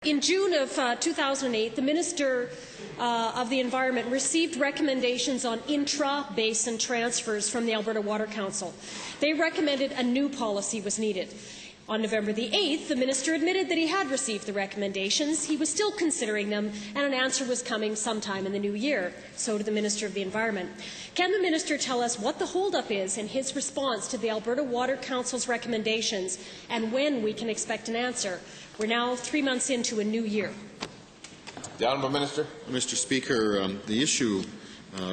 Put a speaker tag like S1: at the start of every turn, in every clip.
S1: In June of 2008, the Minister of the Environment received recommendations on intra-basin transfers from the Alberta Water Council. They recommended a new policy was needed. On November the 8th, the Minister admitted that he had received the recommendations. He was still considering them, and an answer was coming sometime in the new year. So did the Minister of the Environment. Can the Minister tell us what the holdup is in his response to the Alberta Water Council's recommendations and when we can expect an answer? We're now 3 months into a new year.
S2: The Honourable Minister.
S3: Mr. Speaker, the issue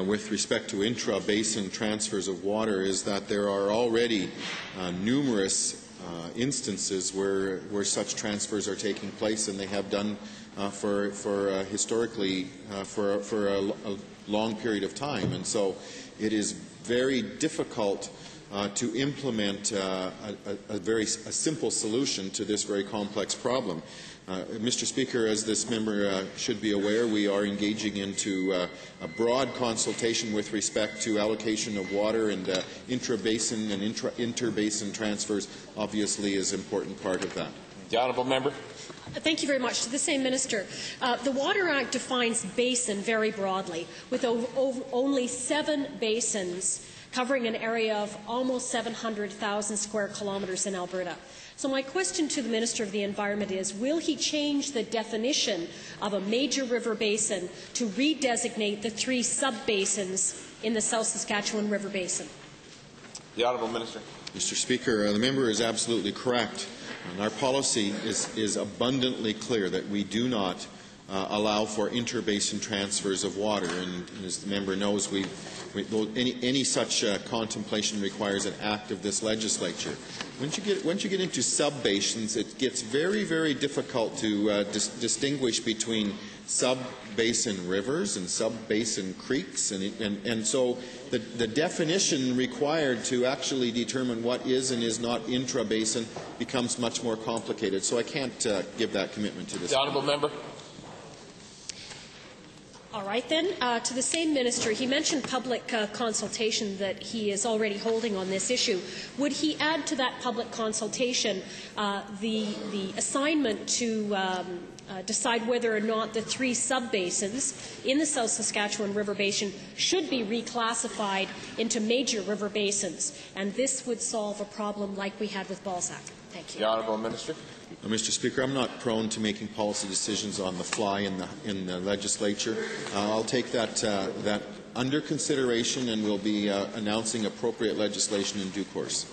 S3: with respect to intra-basin transfers of water is that there are already numerous instances where such transfers are taking place, and they have done historically for a long period of time. And so it is very difficult to implement a simple solution to this very complex problem. Mr. Speaker, as this member should be aware, we are engaging into a broad consultation with respect to allocation of water, and intra-basin and inter-basin transfers obviously is an important part of that.
S2: The honourable member.
S1: Thank you very much. To the same minister, the Water Act defines basin very broadly, with only 7 basins covering an area of almost 700,000 square kilometres in Alberta. So my question to the Minister of the Environment is, will he change the definition of a major river basin to redesignate the 3 sub-basins in the South Saskatchewan River Basin?
S2: The Honourable Minister.
S3: Mr. Speaker, the member is absolutely correct. And our policy is abundantly clear that we do not allow for inter-basin transfers of water. And as the member knows, any such contemplation requires an act of this legislature. Once you get into sub-basins, it gets very, very difficult to distinguish between sub-basin rivers and sub-basin creeks, and so the definition required to actually determine what is and is not intra-basin becomes much more complicated. So I can't give that commitment to this.
S2: The honourable member.
S1: All right, then. To the same minister, he mentioned public consultation that he is already holding on this issue. Would he add to that public consultation the assignment to decide whether or not the 3 sub-basins in the South Saskatchewan River Basin should be reclassified into major river basins? And this would solve a problem like we had with Balzac. Thank you.
S2: The honourable minister.
S3: Mr. Speaker, I'm not prone to making policy decisions on the fly in the legislature. I'll take that under consideration, and we'll be announcing appropriate legislation in due course.